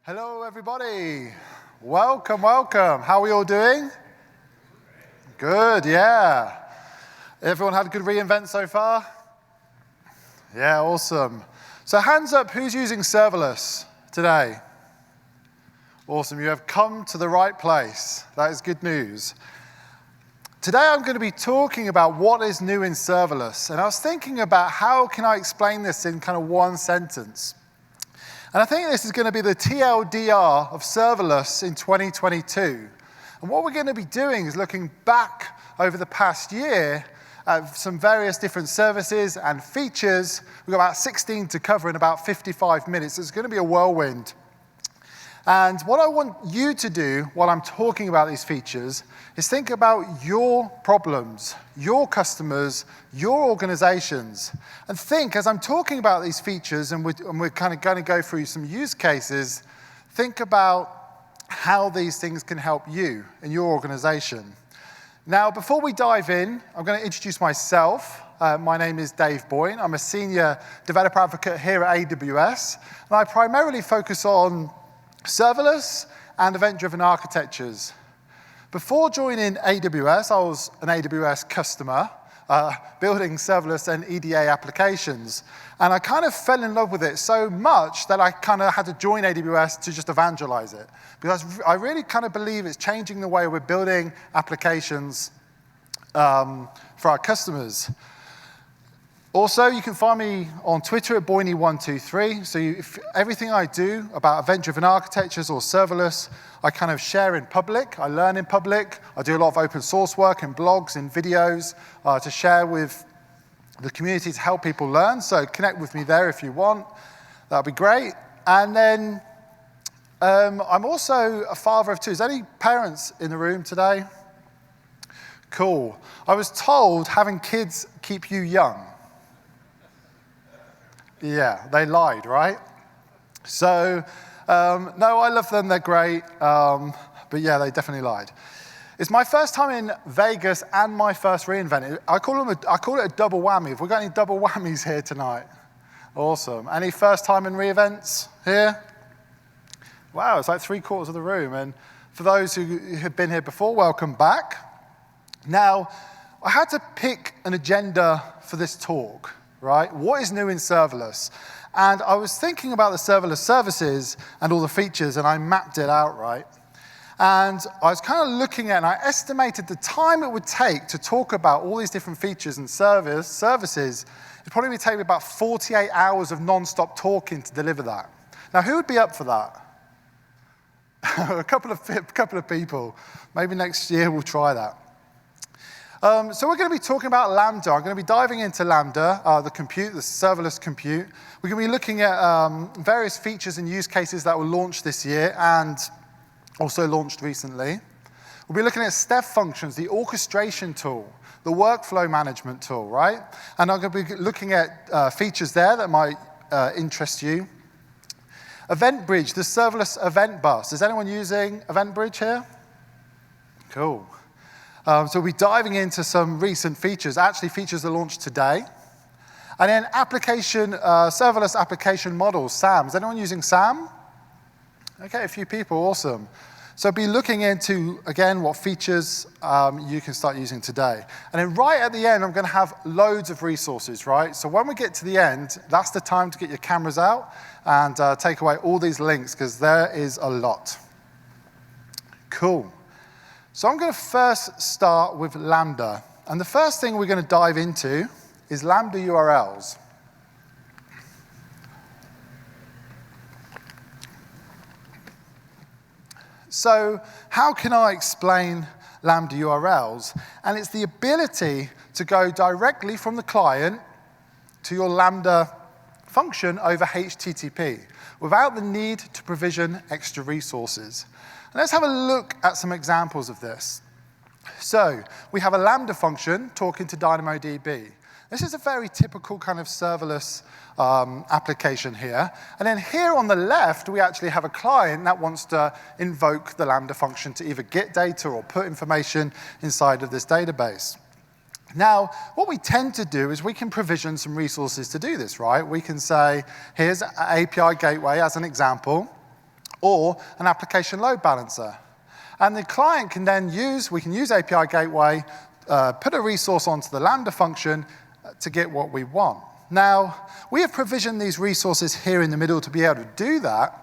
Hello, everybody. Welcome, welcome. How are we all doing? Good, yeah. Everyone had a good re:Invent so far? Yeah, awesome. So hands up, who's using serverless today? Awesome, you have come to the right place. That is good news. Today I'm going to be talking about what is new in serverless. And I was thinking about how can I explain this in kind of one sentence. And I think this is going to be the TLDR of serverless in 2022. And what we're going to be doing is looking back over the past year at some various different services and features. We've got about 16 to cover in about 55 minutes. It's going to be a whirlwind. And what I want you to do while I'm talking about these features is think about your problems, your customers, your organizations. And think, as I'm talking about these features and we're kind of going to go through some use cases, think about how these things can help you in your organization. Now, before we dive in, I'm going to introduce myself. My name is Dave Boyne. I'm a senior developer advocate here at AWS. And I primarily focus on serverless and event-driven architectures. Before joining AWS, I was an AWS customer, building serverless and EDA applications. And I kind of fell in love with it so much that I kind of had to join AWS to just evangelize it. Because I really kind of believe it's changing the way we're building applications for our customers. Also, you can find me on Twitter at Boyney123. So everything I do about event-driven architectures or serverless, I kind of share in public. I learn in public. I do a lot of open source work in blogs and videos to share with the community to help people learn. So connect with me there if you want. That'd be great. And then I'm also a father of two. Is there any parents in the room today? Cool. I was told having kids keep you young. Yeah, they lied, right? So, no, I love them, they're great, but yeah, they definitely lied. It's my first time in Vegas and my first re:Invent. I call it a double whammy. Have we got any double whammies here tonight? Awesome. Any first time in re:Invents here? Wow, it's like 3/4 of the room. And for those who have been here before, welcome back. Now, I had to pick an agenda for this talk. Right? What is new in serverless? And I was thinking about the serverless services and all the features, and I mapped it out, right? And I was kind of looking at, and I estimated the time it would take to talk about all these different features and services. It'd probably take me about 48 hours of non-stop talking to deliver that. Now, who would be up for that? a couple of people. Maybe next year we'll try that. So we're going to be talking about Lambda. I'm going to be diving into Lambda, the serverless compute. We're going to be looking at various features and use cases that were launched this year and also launched recently. We'll be looking at step functions, the orchestration tool, the workflow management tool, right? And I'm going to be looking at features there that might interest you. Eventbridge, the serverless event bus. Is anyone using Eventbridge here? Cool. So we'll be diving into some recent features, actually features that launched today. And then serverless application models, SAM. Is anyone using SAM? Okay, a few people, awesome. So be looking into, again, what features you can start using today. And then right at the end, I'm going to have loads of resources, right? So when we get to the end, that's the time to get your cameras out and take away all these links, because there is a lot. Cool. So I'm going to first start with Lambda. And the first thing we're going to dive into is Lambda URLs. So how can I explain Lambda URLs? And it's the ability to go directly from the client to your Lambda function over HTTP without the need to provision extra resources. And let's have a look at some examples of this. So we have a Lambda function talking to DynamoDB. This is a very typical kind of serverless application here. And then here on the left, we actually have a client that wants to invoke the Lambda function to either get data or put information inside of this database. Now, what we tend to do is we can provision some resources to do this, right? We can say, here's an API gateway as an example. or an application load balancer. And the client can then we can use API Gateway, put a resource onto the Lambda function to get what we want. Now, we have provisioned these resources here in the middle to be able to do that.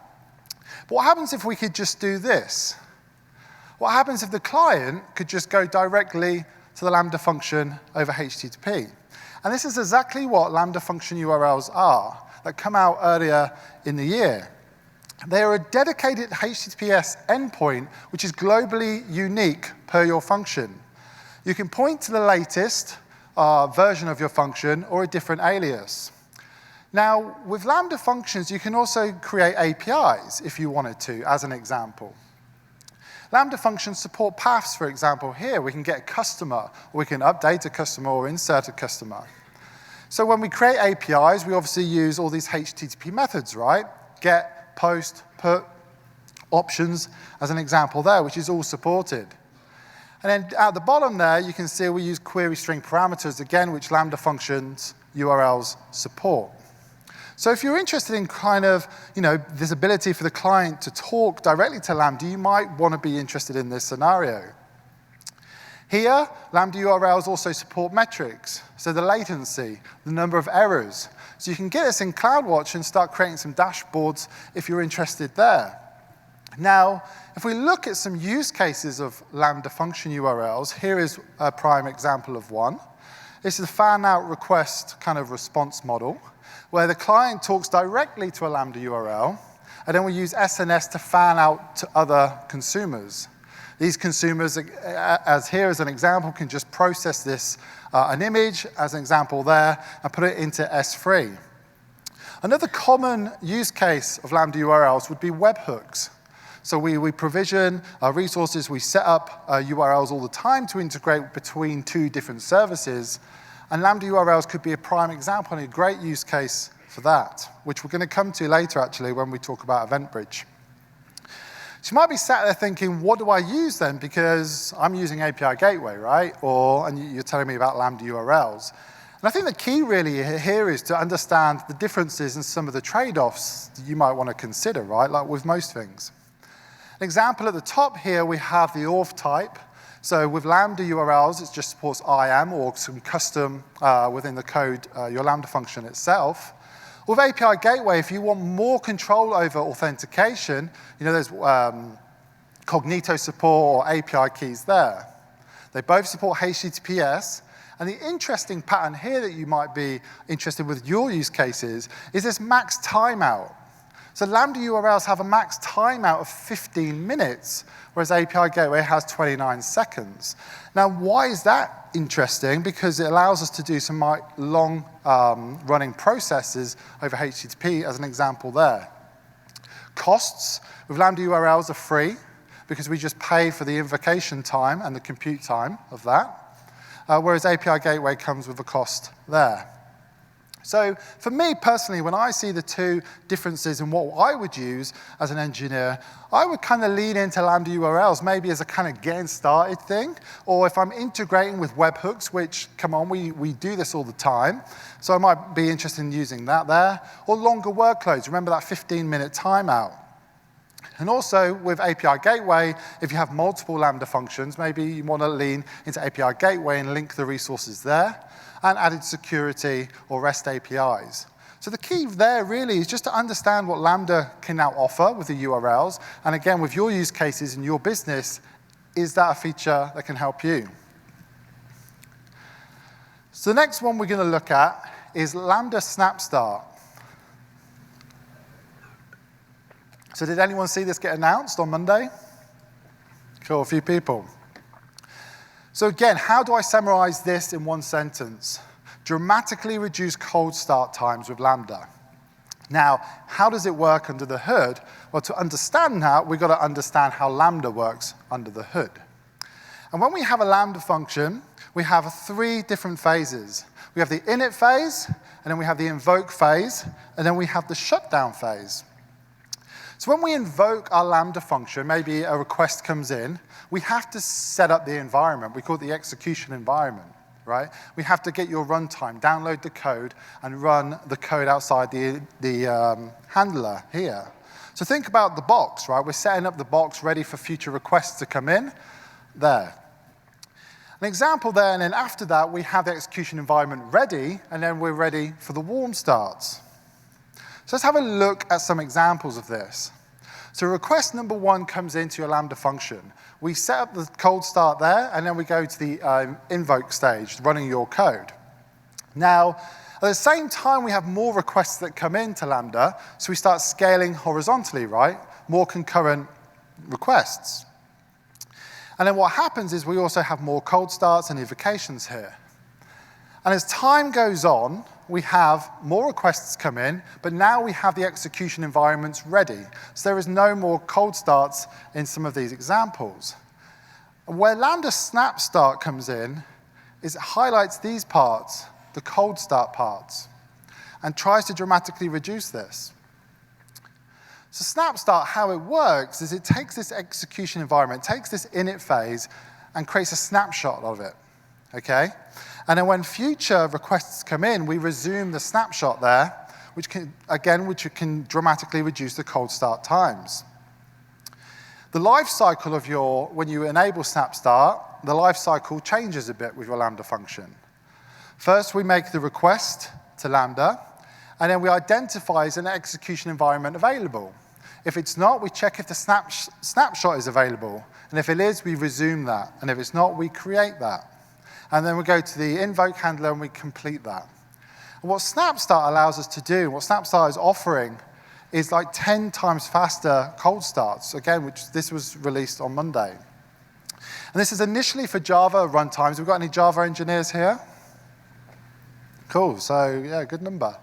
But what happens if we could just do this? What happens if the client could just go directly to the Lambda function over HTTP? And this is exactly what Lambda function URLs are that come out earlier in the year. They are a dedicated HTTPS endpoint, which is globally unique per your function. You can point to the latest version of your function or a different alias. Now, with Lambda functions, you can also create APIs if you wanted to, as an example. Lambda functions support paths, for example. Here, we can get a customer, or we can update a customer or insert a customer. So when we create APIs, we obviously use all these HTTP methods, right? Get, post, put, options, as an example there, which is all supported. And then at the bottom there, you can see we use query string parameters, again, which Lambda functions URLs support. So if you're interested in kind of, this ability for the client to talk directly to Lambda, you might want to be interested in this scenario. Here, Lambda URLs also support metrics, so the latency, the number of errors. So you can get this in CloudWatch and start creating some dashboards if you're interested there. Now, if we look at some use cases of Lambda function URLs, here is a prime example of one. This is a fan-out request kind of response model, where the client talks directly to a Lambda URL, and then we use SNS to fan out to other consumers. These consumers, as here as an example, can just process this, an image, as an example there, and put it into S3. Another common use case of Lambda URLs would be webhooks. So we provision resources, we set up URLs all the time to integrate between two different services. And Lambda URLs could be a prime example and a great use case for that, which we're going to come to later, actually, when we talk about Eventbridge. So you might be sat there thinking, what do I use then? Because I'm using API Gateway, right? And you're telling me about Lambda URLs. And I think the key really here is to understand the differences and some of the trade-offs that you might want to consider, right? Like with most things. An example at the top here, we have the auth type. So with Lambda URLs, it just supports IAM or some custom within the code, your Lambda function itself. With API Gateway, if you want more control over authentication, there's Cognito support or API keys there. They both support HTTPS. And the interesting pattern here that you might be interested with your use cases is this max timeout. So Lambda URLs have a max timeout of 15 minutes, whereas API Gateway has 29 seconds. Now, why is that interesting? Because it allows us to do some long running processes over HTTP, as an example there. Costs with Lambda URLs are free, because we just pay for the invocation time and the compute time of that, whereas API Gateway comes with a cost there. So for me personally, when I see the two differences in what I would use as an engineer, I would kind of lean into Lambda URLs, maybe as a kind of getting started thing, or if I'm integrating with webhooks, which, come on, we do this all the time, so I might be interested in using that there, or longer workloads. Remember that 15-minute timeout. And also with API Gateway, if you have multiple Lambda functions, maybe you want to lean into API Gateway and link the resources there, and added security or REST APIs. So the key there really is just to understand what Lambda can now offer with the URLs, and again, with your use cases in your business, is that a feature that can help you? So the next one we're going to look at is Lambda snapstart. So did anyone see this get announced on Monday? Cool, a few people. So again, how do I summarize this in one sentence? Dramatically reduce cold start times with Lambda. Now, how does it work under the hood? Well, to understand that, we've got to understand how Lambda works under the hood. And when we have a Lambda function, we have three different phases. We have the init phase, and then we have the invoke phase, and then we have the shutdown phase. So when we invoke our Lambda function, maybe a request comes in, we have to set up the environment. We call it the execution environment, right? We have to get your runtime, download the code, and run the code outside the handler here. So So think about the box, right? We're setting up the box ready for future requests to come in. There. An example there, and then after that, we have the execution environment ready, and then we're ready for the warm starts. So let's have a look at some examples of this. So request number 1 comes into your Lambda function. We set up the cold start there, and then we go to the invoke stage, running your code. Now, at the same time, we have more requests that come into Lambda, so we start scaling horizontally, right? More concurrent requests. And then what happens is we also have more cold starts and invocations here. And as time goes on, we have more requests come in, but now we have the execution environments ready. So there is no more cold starts in some of these examples. And where Lambda snapstart comes in is it highlights these parts, the cold start parts, and tries to dramatically reduce this. So snapstart, how it works is it takes this execution environment, takes this init phase, and creates a snapshot of it, okay? And then when future requests come in, we resume the snapshot there, which can dramatically reduce the cold start times. The life cycle of when you enable snapstart, the life cycle changes a bit with your Lambda function. First, we make the request to Lambda, and then we identify as an execution environment available. If it's not, we check if the snapshot is available. And if it is, we resume that. And if it's not, we create that. And then we go to the invoke handler and we complete that. And what snapstart allows us to do, what snapstart is offering, is like 10 times faster cold starts, again, which this was released on Monday. And this is initially for Java runtimes. We've got any Java engineers here? Cool, so yeah, good number.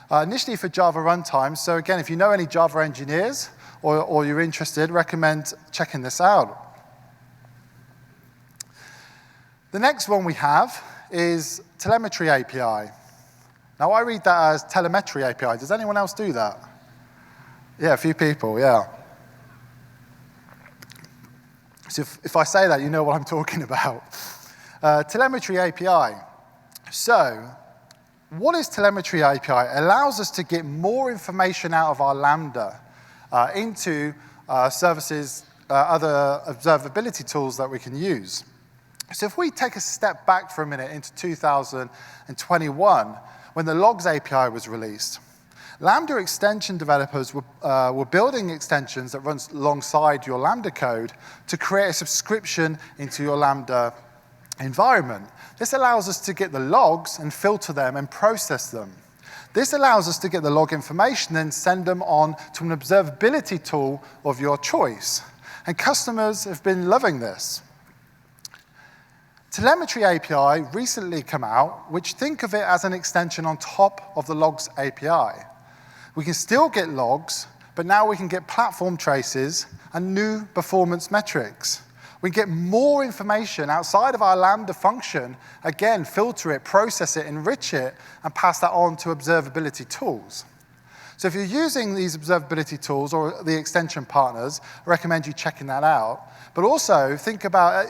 Initially for Java runtimes, so again, if you know any Java engineers or you're interested, recommend checking this out. The next one we have is telemetry API. Now I read that as telemetry API. Does anyone else do that? Yeah, a few people, yeah. So if I say that, you know what I'm talking about. Telemetry API. So, what is telemetry API? It allows us to get more information out of our Lambda into services, other observability tools that we can use. So if we take a step back for a minute into 2021, when the Logs API was released, Lambda extension developers were building extensions that run alongside your Lambda code to create a subscription into your Lambda environment. This allows us to get the logs and filter them and process them. This allows us to get the log information and send them on to an observability tool of your choice. And customers have been loving this. Telemetry API recently come out, which think of it as an extension on top of the Logs API. We can still get logs, but now we can get platform traces and new performance metrics. We get more information outside of our Lambda function, again, filter it, process it, enrich it, and pass that on to observability tools. So if you're using these observability tools or the extension partners, I recommend you checking that out. But also think about,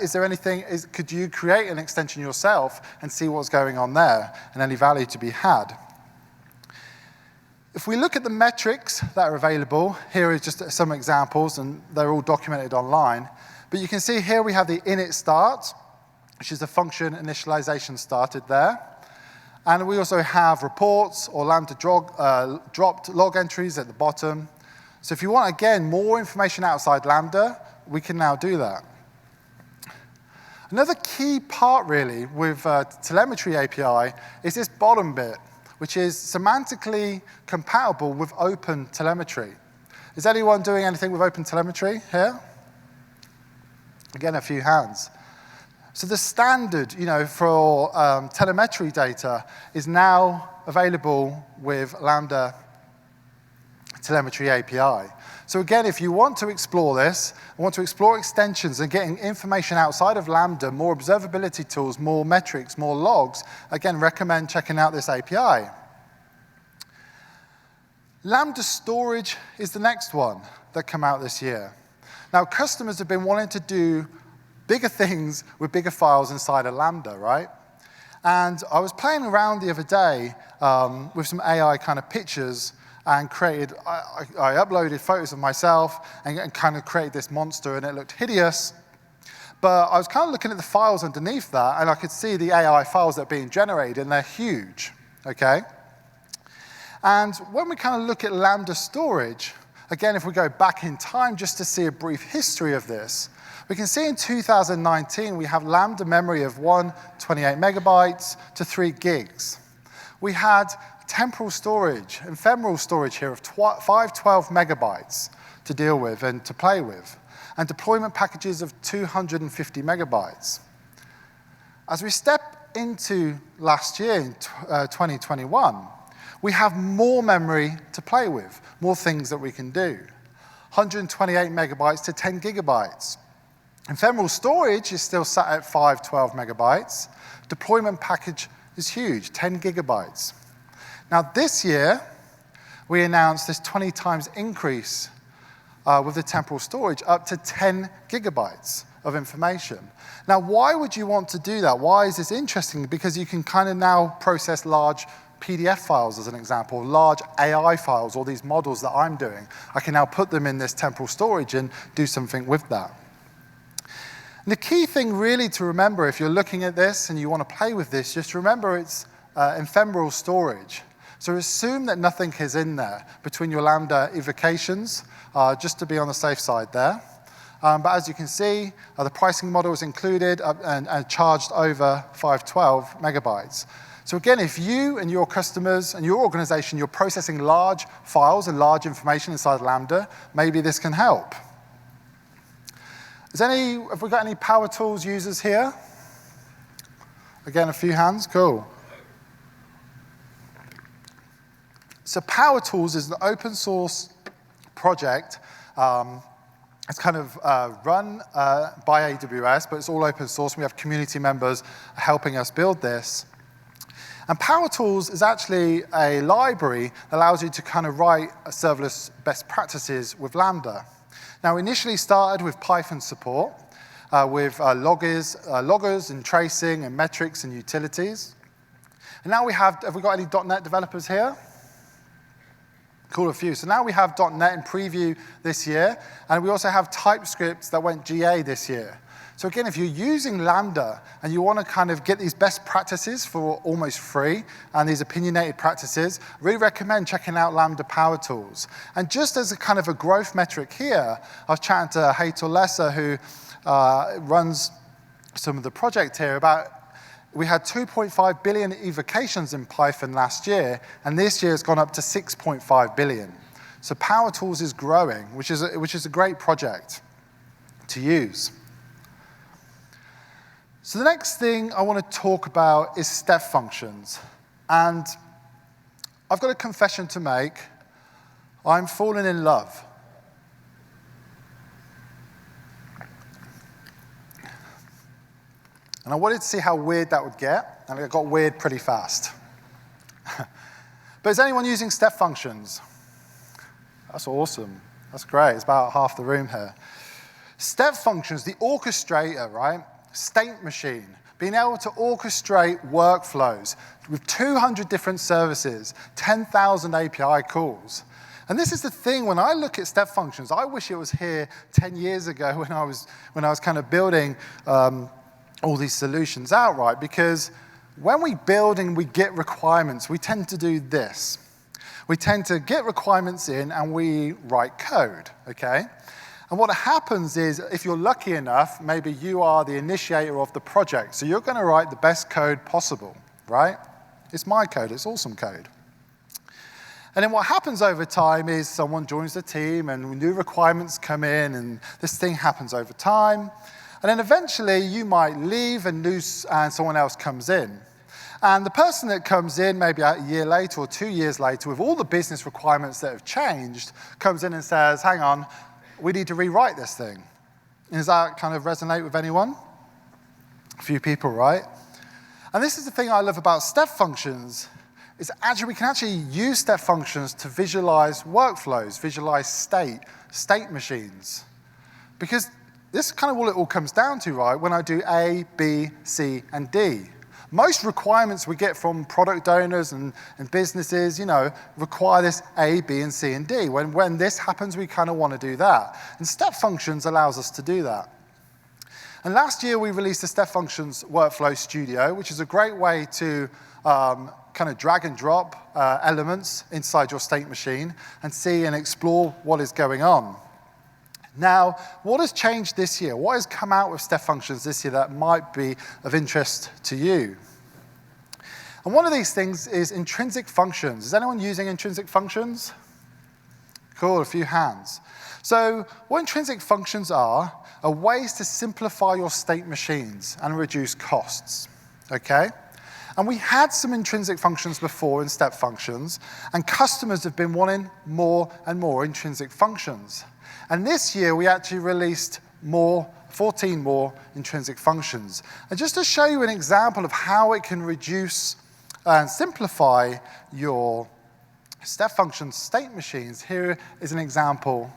could you create an extension yourself and see what's going on there and any value to be had? If we look at the metrics that are available, here are just some examples, and they're all documented online. But you can see here we have the init start, which is the function initialization started there. And we also have reports or Lambda dropped log entries at the bottom. So if you want, again, more information outside Lambda, we can now do that. Another key part, really, with telemetry API is this bottom bit, which is semantically compatible with open telemetry. Is anyone doing anything with open telemetry here? Again, a few hands. So the standard, for telemetry data is now available with Lambda telemetry API. So again, if you want to explore this, want to explore extensions and getting information outside of Lambda, more observability tools, more metrics, more logs, again, recommend checking out this API. Lambda storage is the next one that came out this year. Now, customers have been wanting to do bigger things with bigger files inside of Lambda, right? And I was playing around the other day with some AI kind of pictures, and I uploaded photos of myself and kind of created this monster, and it looked hideous. But I was kind of looking at the files underneath that, and I could see the AI files that are being generated, and they're huge, okay? And when we kind of look at Lambda storage, again, if we go back in time just to see a brief history of this, we can see in 2019 we have Lambda memory of 128 megabytes to 3 gigs. We had temporal storage, ephemeral storage here of 512 megabytes to deal with and to play with, and deployment packages of 250 megabytes. As we step into last year, in 2021, we have more memory to play with, more things that we can do. 128 megabytes to 10 gigabytes. Ephemeral storage is still sat at 512 megabytes. Deployment package is huge, 10 gigabytes. Now this year, we announced this 20 times increase with the temporal storage up to 10 gigabytes of information. Now, why would you want to do that? Why is this interesting? Because you can kind of now process large PDF files, as an example, large AI files, or these models that I'm doing. I can now put them in this temporal storage and do something with that. And the key thing really to remember if you're looking at this and you want to play with this, just remember it's ephemeral storage. So assume that nothing is in there between your Lambda evocations, just to be on the safe side there. But as you can see, the pricing model is included and charged over 512 megabytes. So again, if you and your customers and your organization, you're processing large files and large information inside Lambda, maybe this can help. Have we got any Power Tools users here? Again, a few hands, cool. So Power Tools is an open source project. It's kind of run by AWS, but it's all open source. We have community members helping us build this. And Power Tools is actually a library that allows you to kind of write serverless best practices with Lambda. Now, we initially started with Python support, with loggers and tracing and metrics and utilities. And now have we got any .NET developers here? Cool, a few. So now we have .NET in preview this year, and we also have TypeScript that went GA this year. So again, if you're using Lambda and you want to kind of get these best practices for almost free and these opinionated practices, I really recommend checking out Lambda Power Tools. And just as a kind of a growth metric here, I was chatting to Heitor Lesser, who runs some of the project here, about we had 2.5 billion evocations in Python last year, and this year it's gone up to 6.5 billion. So Power Tools is growing, which is a great project to use. So the next thing I want to talk about is step functions. And I've got a confession to make. I'm falling in love. And I wanted to see how weird that would get, and it got weird pretty fast. But is anyone using step functions? That's awesome. That's great. It's about half the room here. Step functions, the orchestrator, right? State machine, being able to orchestrate workflows with 200 different services, 10,000 API calls. And this is the thing, when I look at step functions, I wish it was here 10 years ago when I was kind of building all these solutions outright, because when we build and we get requirements, we tend to do this. We tend to get requirements in and we write code, okay? And what happens is, if you're lucky enough, maybe you are the initiator of the project, so you're going to write the best code possible, right? It's my code, it's awesome code. And then what happens over time is someone joins the team and new requirements come in, and this thing happens over time. And then eventually you might leave and someone else comes in. And the person that comes in maybe a year later or 2 years later with all the business requirements that have changed comes in and says, hang on, we need to rewrite this thing. Does that kind of resonate with anyone? A few people, right? And this is the thing I love about step functions, is we can actually use step functions to visualize workflows, visualize state machines. Because this is kind of what it all comes down to, right? When I do A, B, C, and D. Most requirements we get from product owners and businesses, require this A, B, and C, and D. When this happens, we kind of want to do that. And step functions allows us to do that. And last year, we released the Step Functions Workflow Studio, which is a great way to kind of drag and drop elements inside your state machine and see and explore what is going on. Now, what has changed this year? What has come out with Step Functions this year that might be of interest to you? And one of these things is intrinsic functions. Is anyone using intrinsic functions? Cool, a few hands. So what intrinsic functions are ways to simplify your state machines and reduce costs, okay? And we had some intrinsic functions before in step functions, and customers have been wanting more and more intrinsic functions. And this year, we actually released 14 more intrinsic functions. And just to show you an example of how it can reduce and simplify your step function state machines, here is an example.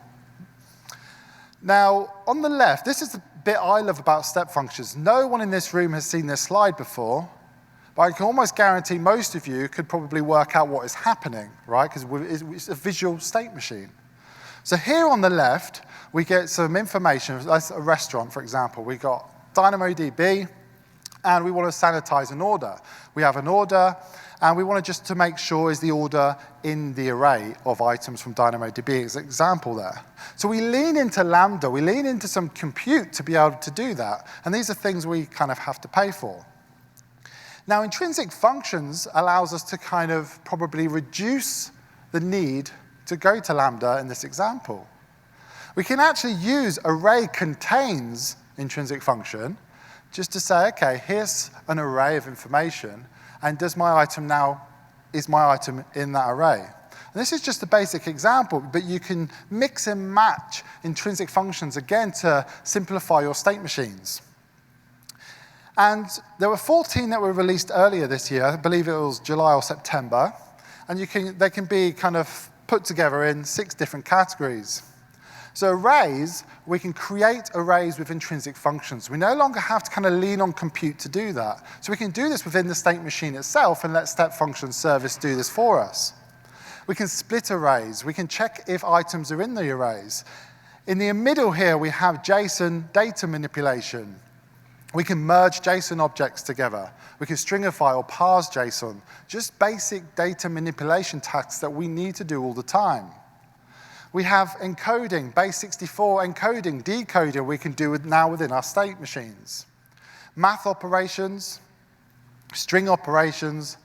Now, on the left, this is the bit I love about step functions. No one in this room has seen this slide before, but I can almost guarantee most of you could probably work out what is happening, right? Because it's a visual state machine. So here on the left, we get some information. That's a restaurant, for example. We got DynamoDB, and we want to sanitize an order. We have an order, and we want to make sure is the order in the array of items from DynamoDB as an example there. So we lean into Lambda. We lean into some compute to be able to do that. And these are things we kind of have to pay for. Now, intrinsic functions allows us to kind of probably reduce the need to go to Lambda in this example. We can actually use array contains intrinsic function just to say, okay, here's an array of information, and is my item in that array? And this is just a basic example, but you can mix and match intrinsic functions again to simplify your state machines. And there were 14 that were released earlier this year. I believe it was July or September. And they can be kind of put together in 6 different categories. So arrays, we can create arrays with intrinsic functions. We no longer have to kind of lean on compute to do that. So we can do this within the state machine itself and let step function service do this for us. We can split arrays. We can check if items are in the arrays. In the middle here, we have JSON data manipulation. We can merge JSON objects together. We can stringify or parse JSON. Just basic data manipulation tasks that we need to do all the time. We have encoding, base64 encoding, decoding we can do now within our state machines. Math operations, string operations,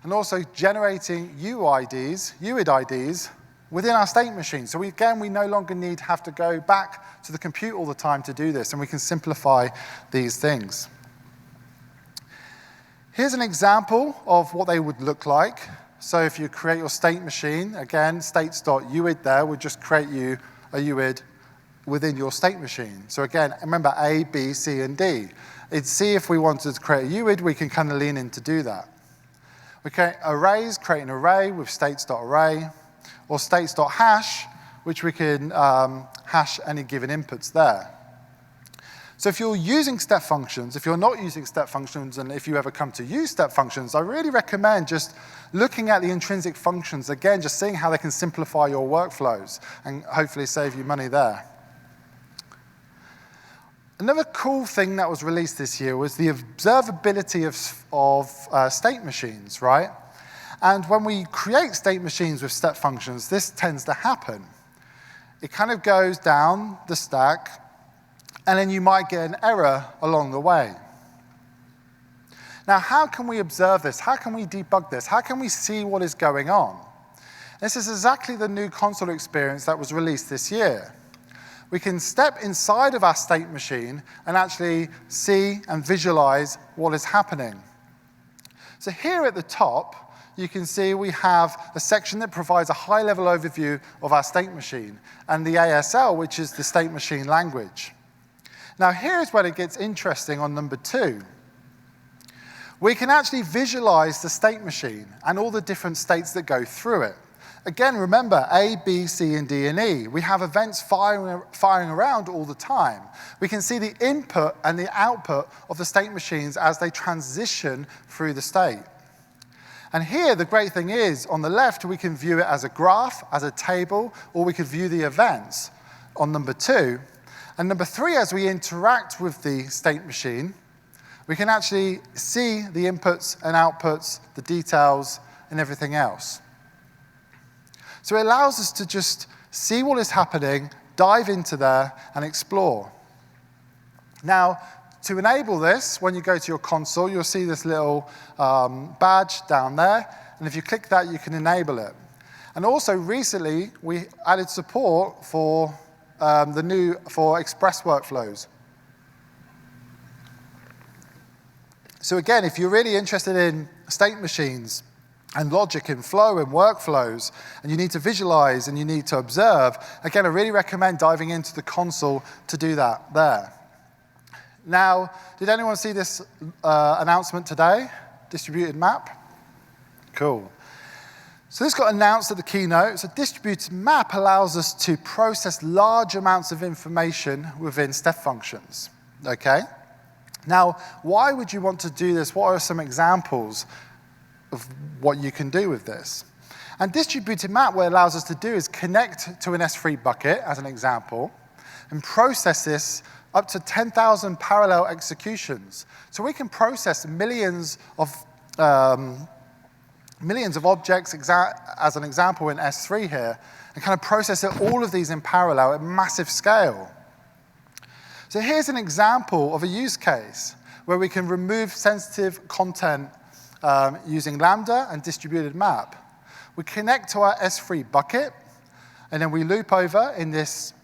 and also generating UID IDs within our state machine. So we no longer have to go back to the compute all the time to do this, and we can simplify these things. Here's an example of what they would look like. So if you create your state machine, again, states.uid there would just create you a UID within your state machine. So again, remember A, B, C, and D. In C, if we wanted to create a UID, we can kind of lean in to do that. We create arrays, create an array with states.array, or states.hash, which we can hash any given inputs there. So if you're using step functions, if you're not using step functions, and if you ever come to use step functions, I really recommend just looking at the intrinsic functions, again, just seeing how they can simplify your workflows and hopefully save you money there. Another cool thing that was released this year was the observability of state machines, right? And when we create state machines with step functions, this tends to happen. It kind of goes down the stack, and then you might get an error along the way. Now, how can we observe this? How can we debug this? How can we see what is going on? This is exactly the new console experience that was released this year. We can step inside of our state machine and actually see and visualize what is happening. So here at the top, you can see we have a section that provides a high-level overview of our state machine and the ASL, which is the state machine language. Now, here's where it gets interesting on number 2. We can actually visualize the state machine and all the different states that go through it. Again, remember, A, B, C, and D, and E. We have events firing around all the time. We can see the input and the output of the state machines as they transition through the state. And here, the great thing is, on the left, we can view it as a graph, as a table, or we could view the events on number 2. And number 3, as we interact with the state machine, we can actually see the inputs and outputs, the details, and everything else. So it allows us to just see what is happening, dive into there, and explore. Now, to enable this, when you go to your console, you'll see this little badge down there. And if you click that, you can enable it. And also, recently, we added support for Express workflows. So again, if you're really interested in state machines, and logic and flow and workflows, and you need to visualize and you need to observe, again, I really recommend diving into the console to do that there. Now, did anyone see this announcement today? Distributed map? Cool. So this got announced at the keynote. So distributed map allows us to process large amounts of information within step functions, okay? Now, why would you want to do this? What are some examples of what you can do with this? And distributed map, what it allows us to do is connect to an S3 bucket, as an example, and process this up to 10,000 parallel executions. So we can process millions of objects, as an example in S3 here, and kind of process all of these in parallel at massive scale. So here's an example of a use case where we can remove sensitive content using Lambda and distributed map. We connect to our S3 bucket, and then we loop over in this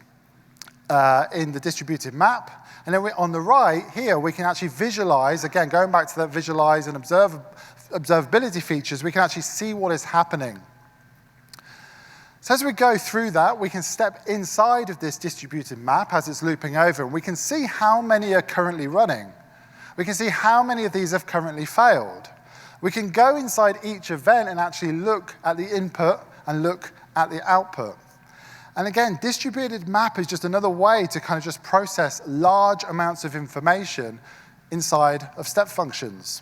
in the distributed map. And then on the right here, we can actually visualize, again, going back to that visualize and observability features, we can actually see what is happening. So as we go through that, we can step inside of this distributed map as it's looping over, and we can see how many are currently running. We can see how many of these have currently failed. We can go inside each event and actually look at the input and look at the output. And again, distributed map is just another way to kind of just process large amounts of information inside of step functions.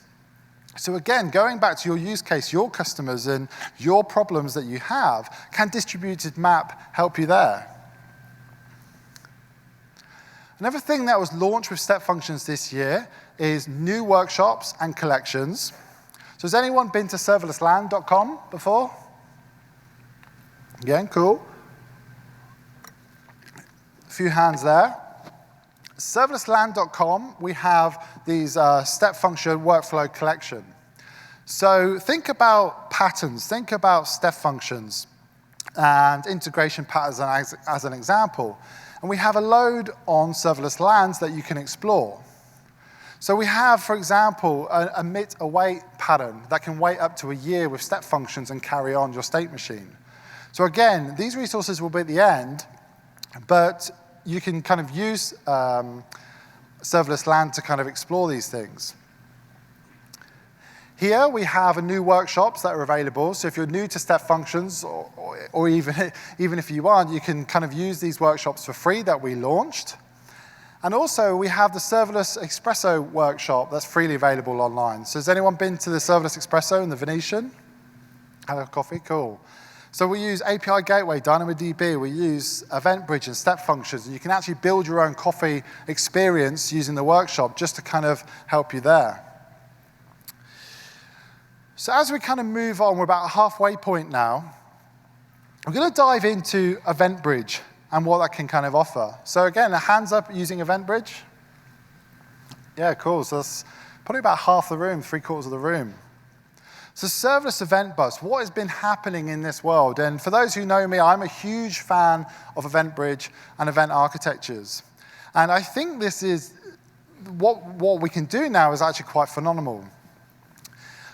So again, going back to your use case, your customers and your problems that you have, can distributed map help you there? Another thing that was launched with step functions this year is new workshops and collections. So has anyone been to serverlessland.com before? Again, cool. A few hands there. Serverlessland.com, we have these step function workflow collection. So think about patterns, think about step functions and integration patterns as an example. And we have a load on serverless lands that you can explore. So we have, for example, a emit-await pattern that can wait up to a year with step functions and carry on your state machine. So again, these resources will be at the end, but you can kind of use serverless land to kind of explore these things. Here we have a new workshops that are available. So if you're new to step functions, or even if you aren't, you can kind of use these workshops for free that we launched. And also, we have the Serverless Espresso workshop that's freely available online. So has anyone been to the Serverless Espresso in the Venetian? Had a coffee? Cool. So we use API Gateway, DynamoDB, we use Eventbridge and step functions, and you can actually build your own coffee experience using the workshop just to kind of help you there. So as we kind of move on, we're about a halfway point now. We're going to dive into Eventbridge and what that can kind of offer. So again, a hands up using Eventbridge. Yeah, cool. So that's probably about half the room, 3/4 of the room. So serverless event bus, what has been happening in this world? And for those who know me, I'm a huge fan of Eventbridge and event architectures. And I think this is, what we can do now is actually quite phenomenal.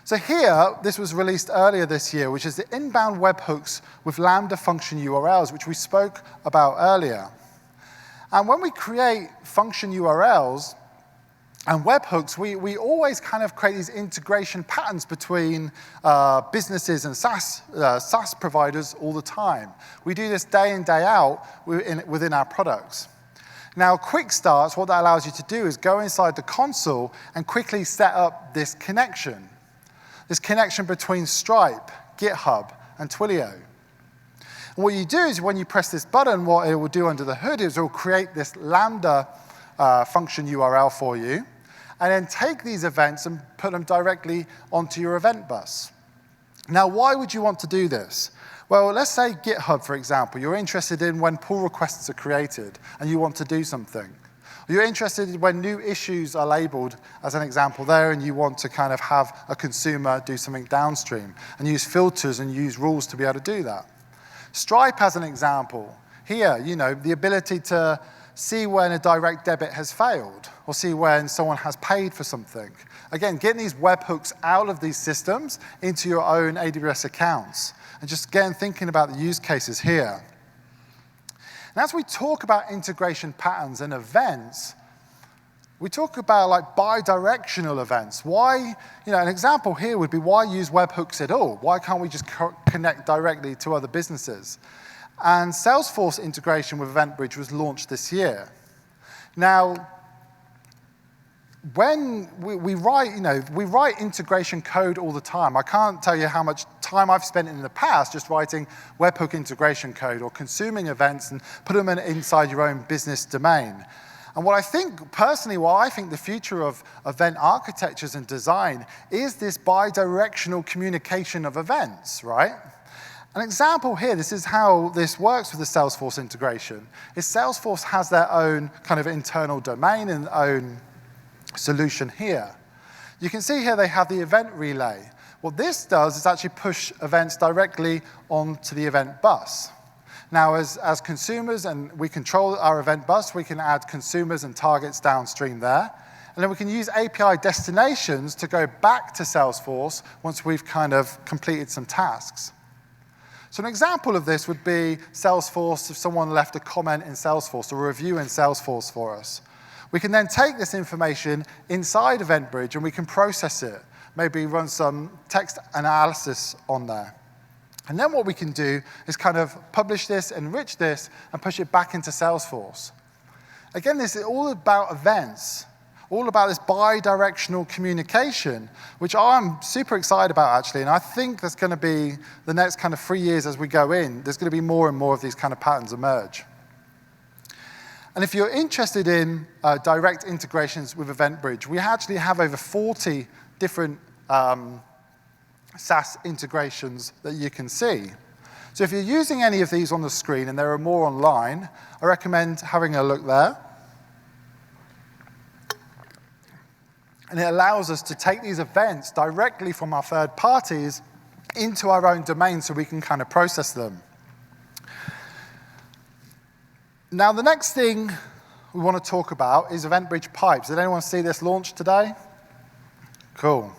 So here, this was released earlier this year, which is the inbound webhooks with Lambda function URLs, which we spoke about earlier. And when we create function URLs, And webhooks, we always kind of create these integration patterns between businesses and SaaS providers all the time. We do this day in, day out within our products. Now, quick starts, what that allows you to do is go inside the console and quickly set up this connection between Stripe, GitHub, and Twilio. And what you do is when you press this button, what it will do under the hood is it will create this Lambda function URL for you, and then take these events and put them directly onto your event bus. Now, why would you want to do this? Well, let's say GitHub, for example. You're interested in when pull requests are created and you want to do something. You're interested in when new issues are labeled, as an example there, and you want to kind of have a consumer do something downstream and use filters and use rules to be able to do that. Stripe, as an example. Here, the ability to see when a direct debit has failed, or see when someone has paid for something. Again, getting these webhooks out of these systems into your own AWS accounts, and just again thinking about the use cases here. And as we talk about integration patterns and events, we talk about like bi-directional events. Why, an example here would be why use webhooks at all? Why can't we just connect directly to other businesses? And Salesforce integration with Eventbridge was launched this year. Now, when we write integration code all the time. I can't tell you how much time I've spent in the past just writing webhook integration code or consuming events and put them inside your own business domain. And what I think the future of event architectures and design is this bi-directional communication of events, right? An example here, this is how this works with the Salesforce integration, is Salesforce has their own kind of internal domain and own solution here. You can see here they have the event relay. What this does is actually push events directly onto the event bus. Now, as consumers, and we control our event bus, we can add consumers and targets downstream there. And then we can use API destinations to go back to Salesforce once we've kind of completed some tasks. So an example of this would be Salesforce, if someone left a comment in Salesforce or a review in Salesforce for us. We can then take this information inside Eventbridge and we can process it, maybe run some text analysis on there. And then what we can do is kind of publish this, enrich this, and push it back into Salesforce. Again, this is all about events, all about this bi-directional communication, which I'm super excited about, actually. And I think that's going to be the next kind of 3 years as we go in. There's going to be more and more of these kind of patterns emerge. And if you're interested in direct integrations with Eventbridge, we actually have over 40 different SaaS integrations that you can see. So if you're using any of these on the screen, and there are more online, I recommend having a look there. And it allows us to take these events directly from our third parties into our own domain so we can kind of process them. Now, the next thing we want to talk about is Eventbridge Pipes. Did anyone see this launch today? Cool.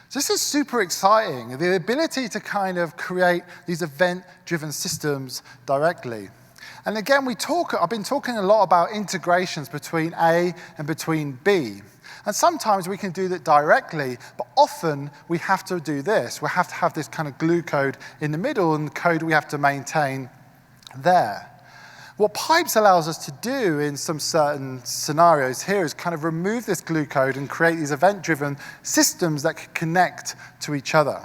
So this is super exciting, the ability to kind of create these event-driven systems directly. And again, I've been talking a lot about integrations between A and between B. And sometimes we can do that directly, but often we have to do this. We have to have this kind of glue code in the middle and the code we have to maintain there. What Pipes allows us to do in some certain scenarios here is kind of remove this glue code and create these event-driven systems that can connect to each other.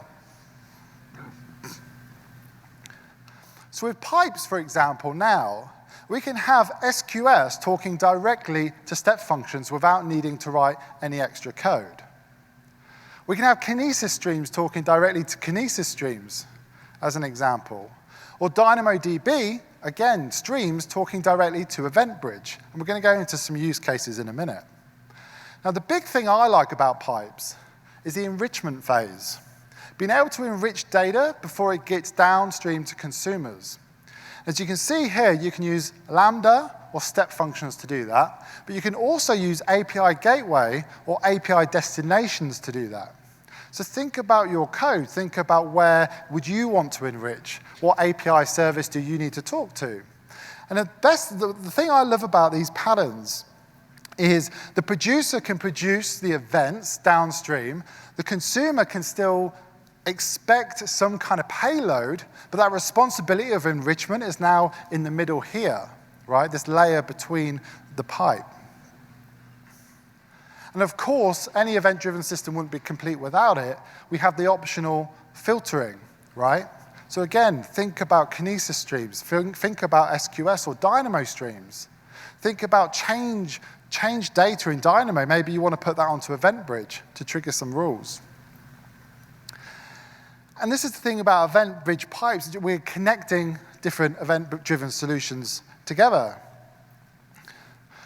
So with Pipes, for example, now, we can have SQS talking directly to step functions without needing to write any extra code. We can have Kinesis streams talking directly to Kinesis streams, as an example. Or DynamoDB, again, streams talking directly to Eventbridge. And we're going to go into some use cases in a minute. Now, the big thing I like about Pipes is the enrichment phase. Being able to enrich data before it gets downstream to consumers. As you can see here, you can use Lambda or step functions to do that, but you can also use API gateway or API destinations to do that. So think about your code. Think about where would you want to enrich? What API service do you need to talk to? And the thing I love about these patterns is the producer can produce the events downstream. The consumer can still expect some kind of payload, but that responsibility of enrichment is now in the middle here, right? This layer between the pipe. And of course, any event-driven system wouldn't be complete without it. We have the optional filtering, right? So again, think about Kinesis streams. Think about SQS or Dynamo streams. Think about change data in Dynamo. Maybe you want to put that onto Eventbridge to trigger some rules. And this is the thing about Eventbridge pipes. We're connecting different event-driven solutions together.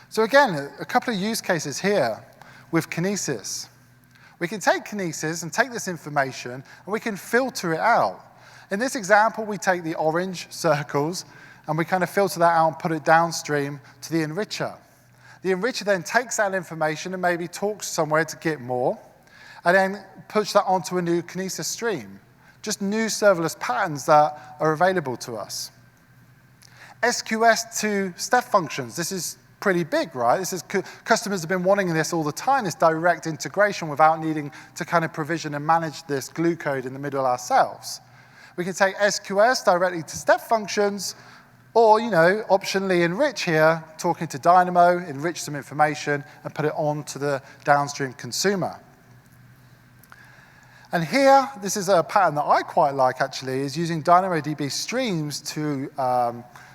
So again, a couple of use cases here with Kinesis. We can take Kinesis and take this information, and we can filter it out. In this example, we take the orange circles, and we kind of filter that out and put it downstream to the enricher. The enricher then takes that information and maybe talks somewhere to get more, and then push that onto a new Kinesis stream. Just new serverless patterns that are available to us. SQS to step functions. This is pretty big, right? Customers have been wanting this all the time, this direct integration without needing to kind of provision and manage this glue code in the middle ourselves. We can take SQS directly to step functions, or, optionally enrich here, talking to Dynamo, enrich some information, and put it on to the downstream consumer. And here, this is a pattern that I quite like, actually, is using DynamoDB streams to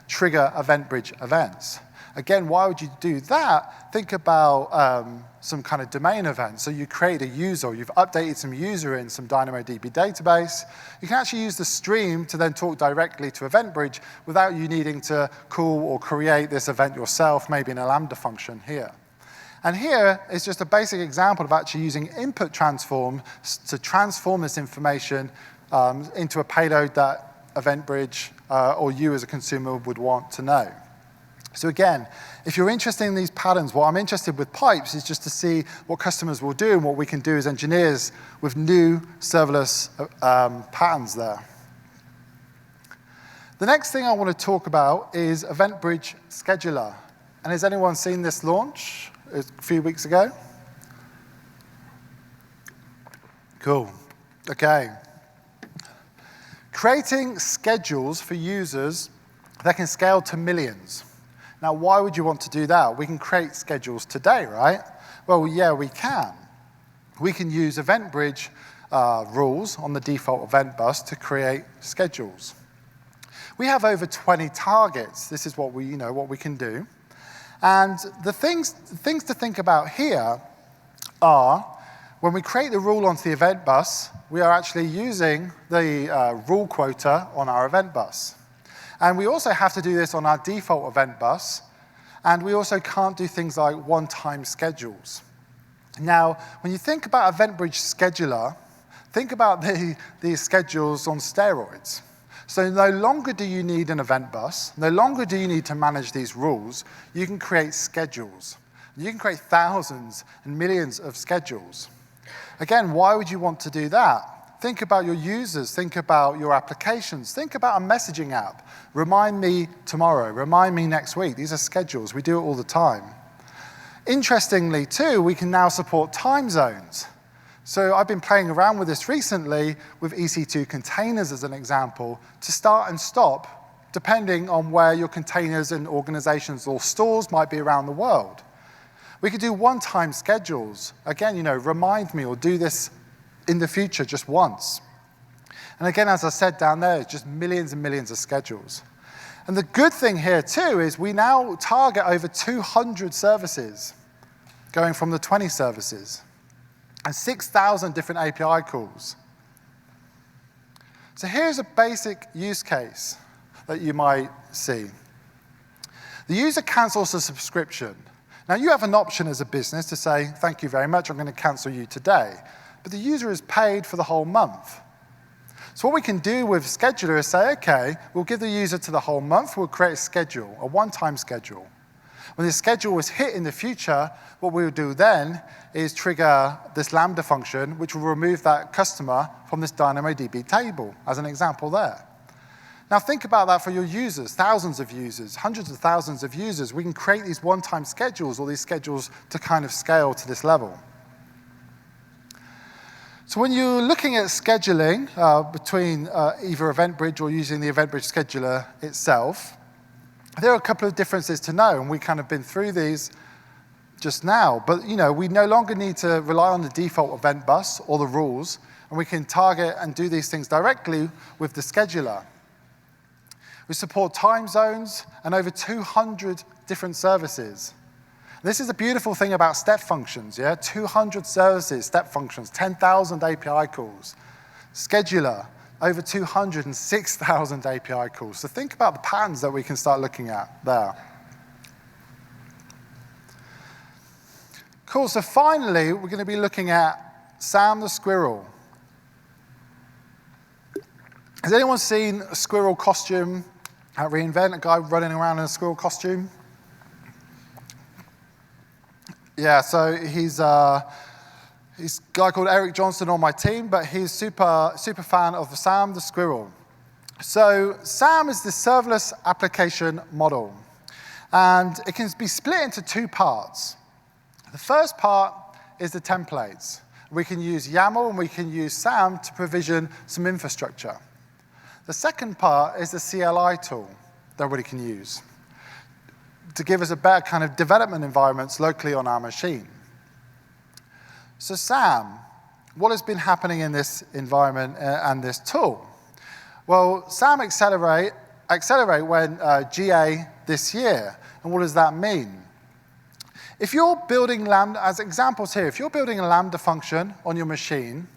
trigger Eventbridge events. Again, why would you do that? Think about some kind of domain event. So you create a user, you've updated some user in some DynamoDB database. You can actually use the stream to then talk directly to Eventbridge without you needing to call or create this event yourself, maybe in a Lambda function here. And here is just a basic example of actually using input transform to transform this information into a payload that Eventbridge or you as a consumer would want to know. So again, if you're interested in these patterns, what I'm interested with pipes is just to see what customers will do and what we can do as engineers with new serverless patterns there. The next thing I want to talk about is Eventbridge Scheduler. And has anyone seen this launch a few weeks ago? Cool. Okay. Creating schedules for users that can scale to millions. Now, why would you want to do that? We can create schedules today, right? Well, yeah, we can. We can use Eventbridge rules on the default event bus to create schedules. We have over 20 targets. This is what we can do. And the things to think about here are, when we create the rule onto the event bus, we are actually using the rule quota on our event bus. And we also have to do this on our default event bus. And we also can't do things like one-time schedules. Now, when you think about Eventbridge Scheduler, think about these schedules on steroids. So no longer do you need an event bus. No longer do you need to manage these rules. You can create schedules. You can create thousands and millions of schedules. Again, why would you want to do that? Think about your users, think about your applications, think about a messaging app. Remind me tomorrow, remind me next week. These are schedules, we do it all the time. Interestingly too, we can now support time zones. So I've been playing around with this recently with EC2 containers as an example to start and stop depending on where your containers and organizations or stores might be around the world. We could do one-time schedules. Again, remind me or do this in the future just once. And again, as I said down there, it's just millions and millions of schedules. And the good thing here too is we now target over 200 services, going from the 20 services, and 6,000 different API calls. So here's a basic use case that you might see. The user cancels a subscription. Now you have an option as a business to say, thank you very much, I'm going to cancel you today. But the user is paid for the whole month. So what we can do with Scheduler is say, okay, we'll give the user to the whole month, we'll create a schedule, a one-time schedule. When the schedule is hit in the future, what we'll do then is trigger this Lambda function, which will remove that customer from this DynamoDB table, as an example there. Now think about that for your users, thousands of users, hundreds of thousands of users. We can create these one-time schedules or these schedules to kind of scale to this level. So when you're looking at scheduling between either Eventbridge or using the Eventbridge scheduler itself, there are a couple of differences to know, and we've kind of been through these just now. But we no longer need to rely on the default event bus or the rules, and we can target and do these things directly with the scheduler. We support time zones and over 200 different services. This is a beautiful thing about step functions, yeah? 200 services, step functions, 10,000 API calls. Scheduler, over 206,000 API calls. So think about the patterns that we can start looking at there. Cool, so finally, we're going to be looking at Sam the squirrel. Has anyone seen a squirrel costume at reInvent, a guy running around in a squirrel costume? Yeah, so he's a guy called Eric Johnson on my team, but he's super fan of Sam the squirrel. So SAM is the serverless application model, and it can be split into two parts. The first part is the templates. We can use YAML and we can use SAM to provision some infrastructure. The second part is the CLI tool that we can use to give us a better kind of development environments locally on our machine. So SAM, what has been happening in this environment and this tool? Well, SAM accelerate went GA this year. And what does that mean? If you're building Lambda, as examples here, if you're building a Lambda function on your machine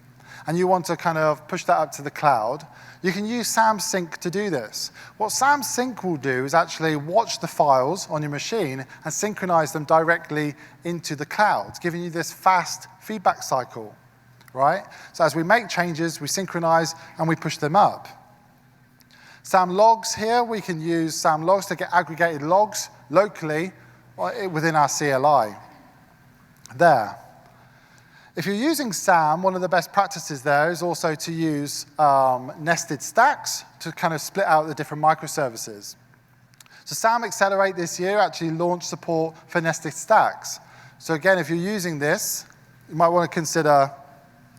and you want to kind of push that up to the cloud, you can use SAM Sync to do this. What SAM Sync will do is actually watch the files on your machine and synchronize them directly into the cloud, giving you this fast feedback cycle, right? So as we make changes, we synchronize and we push them up. SAM Logs here, we can use SAM Logs to get aggregated logs locally within our CLI. There. If you're using SAM, one of the best practices there is also to use nested stacks to kind of split out the different microservices. So SAM Accelerate this year actually launched support for nested stacks. So again, if you're using this, you might want to consider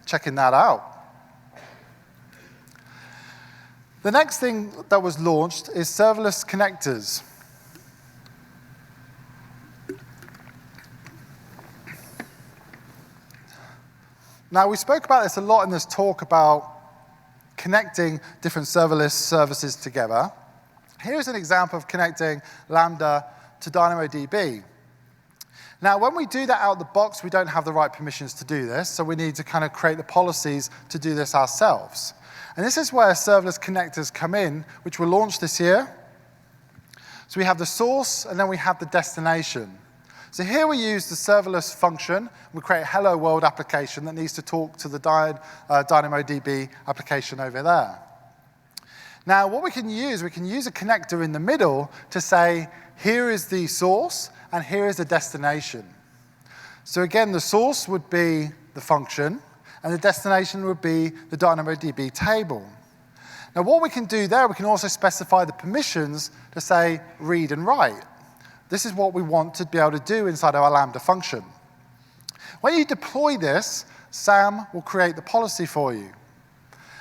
checking that out. The next thing that was launched is serverless connectors. Now, we spoke about this a lot in this talk about connecting different serverless services together. Here's an example of connecting Lambda to DynamoDB. Now, when we do that out of the box, we don't have the right permissions to do this, so we need to kind of create the policies to do this ourselves. And this is where serverless connectors come in, which were launched this year. So we have the source, and then we have the destination. So here we use the serverless function. We create a hello world application that needs to talk to the DynamoDB application over there. Now, what we can use a connector in the middle to say, here is the source, and here is the destination. So again, the source would be the function, and the destination would be the DynamoDB table. Now, what we can do there, we can also specify the permissions to say read and write. This is what we want to be able to do inside our Lambda function. When you deploy this, SAM will create the policy for you.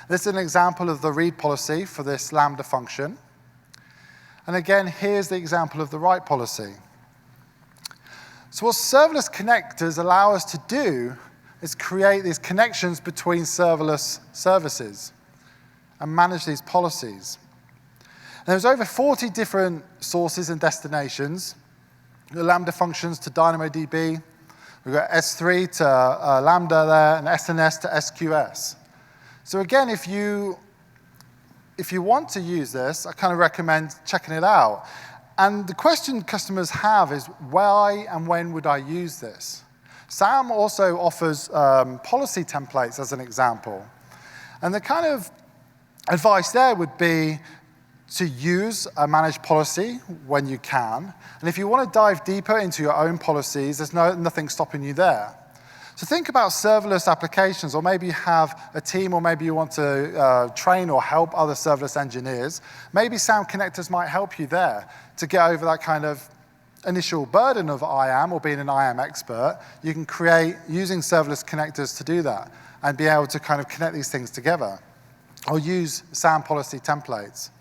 This is an example of the read policy for this Lambda function. And again, here's the example of the write policy. So what serverless connectors allow us to do is create these connections between serverless services and manage these policies. There's over 40 different sources and destinations. The Lambda functions to DynamoDB. We've got S3 to Lambda there, and SNS to SQS. So again, if you want to use this, I kind of recommend checking it out. And the question customers have is, why and when would I use this? SAM also offers policy templates as an example. And the kind of advice there would be to use a managed policy when you can. And if you want to dive deeper into your own policies, there's nothing stopping you there. So think about serverless applications, or maybe you have a team, or maybe you want to train or help other serverless engineers. Maybe SAM connectors might help you there to get over that kind of initial burden of IAM or being an IAM expert. You can create, using serverless connectors to do that and be able to kind of connect these things together, or use SAM policy templates.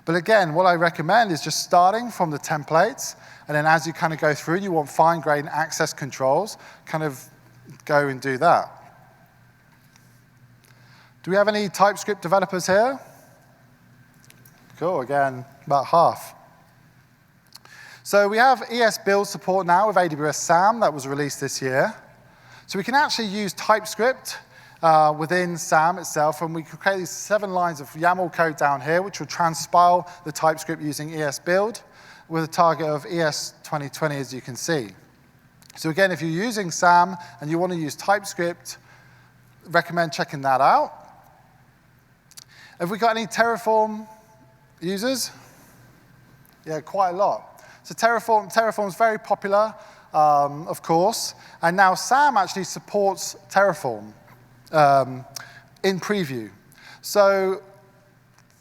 But again, what I recommend is just starting from the templates, and then as you kind of go through, you want fine-grained access controls, kind of go and do that. Do we have any TypeScript developers here? Cool, again, about half. So we have ES build support now with AWS SAM that was released this year. So we can actually use TypeScript within SAM itself, and we can create these 7 lines of YAML code down here, which will transpile the TypeScript using ES build with a target of ES 2020, as you can see. So again, if you're using SAM and you want to use TypeScript, recommend checking that out. Have we got any Terraform users? Yeah, quite a lot. So Terraform's very popular, of course, and now SAM actually supports Terraform in preview. So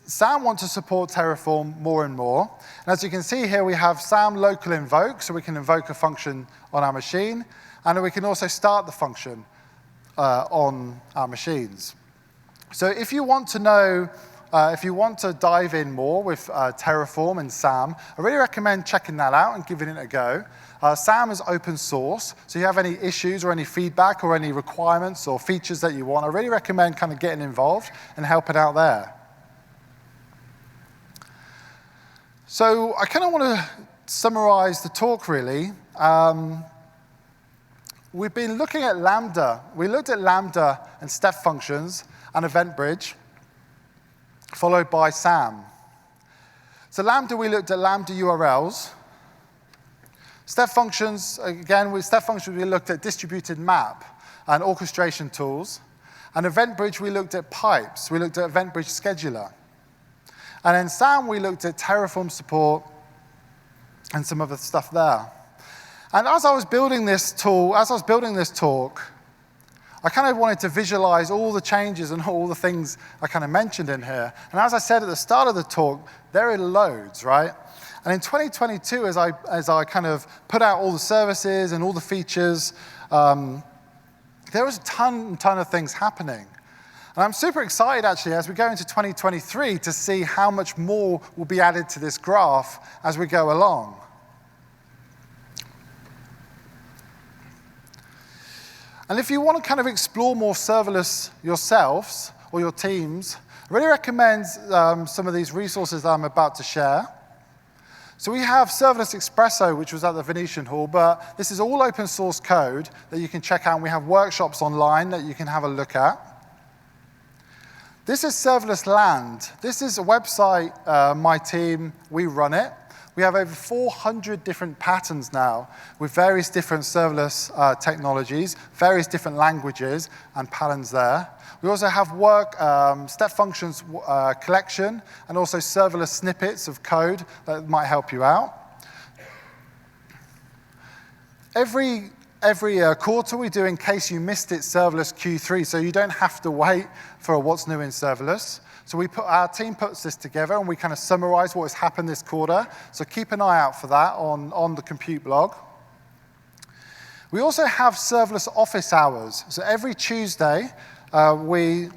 SAM wants to support Terraform more and more. And as you can see here, we have SAM local invoke, so we can invoke a function on our machine, and we can also start the function on our machines. So if you want to know, if you want to dive in more with Terraform and SAM, I really recommend checking that out and giving it a go. SAM is open source, so if you have any issues or any feedback or any requirements or features that you want, I really recommend kind of getting involved and helping out there. So I kind of want to summarize the talk, really. We've been looking at Lambda. We looked at Lambda and step functions and Eventbridge, followed by SAM. So Lambda, we looked at Lambda URLs. Step functions, again, with step functions, we looked at distributed map and orchestration tools. And Eventbridge, we looked at pipes. We looked at Eventbridge scheduler. And in SAM, we looked at Terraform support and some other stuff there. And as I was building this tool, as I was building this talk, I kind of wanted to visualize all the changes and all the things I kind of mentioned in here. And as I said at the start of the talk, there are loads, right? And in 2022, as I kind of put out all the services and all the features, there was a ton of things happening. And I'm super excited, actually, as we go into 2023 to see how much more will be added to this graph as we go along. And if you want to kind of explore more serverless yourselves or your teams, I really recommend some of these resources that I'm about to share. So we have Serverless Espresso, which was at the Venetian Hall, but this is all open source code that you can check out, and we have workshops online that you can have a look at. This is Serverless Land. This is a website, my team, we run it. We have over 400 different patterns now with various different serverless technologies, various different languages and patterns there. We also have step functions collection, and also serverless snippets of code that might help you out. Every quarter we do, in case you missed it, serverless Q3, so you don't have to wait for what's new in serverless. So our team puts this together, and we kind of summarize what has happened this quarter. So keep an eye out for that on the Compute blog. We also have serverless office hours. So every Tuesday, we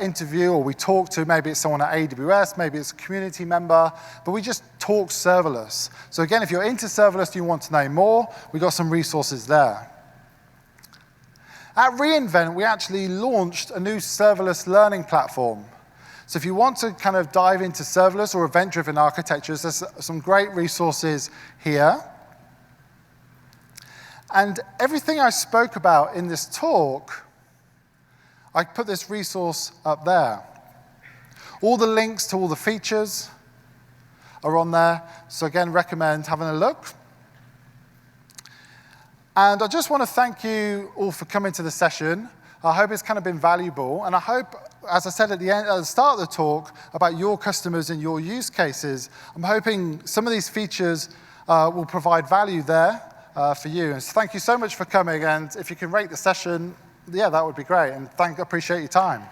interview or we talk to, maybe it's someone at AWS, maybe it's a community member, but we just talk serverless. So again, if you're into serverless, you want to know more, we've got some resources there. At reInvent, we actually launched a new serverless learning platform. So if you want to kind of dive into serverless or event-driven architectures, there's some great resources here. And everything I spoke about in this talk, I put this resource up there. All the links to all the features are on there. So again, recommend having a look. And I just want to thank you all for coming to the session. I hope it's kind of been valuable. And I hope, as I said at the start of the talk, about your customers and your use cases, I'm hoping some of these features will provide value there for you. And so thank you so much for coming. And if you can rate the session, yeah, that would be great. And appreciate your time.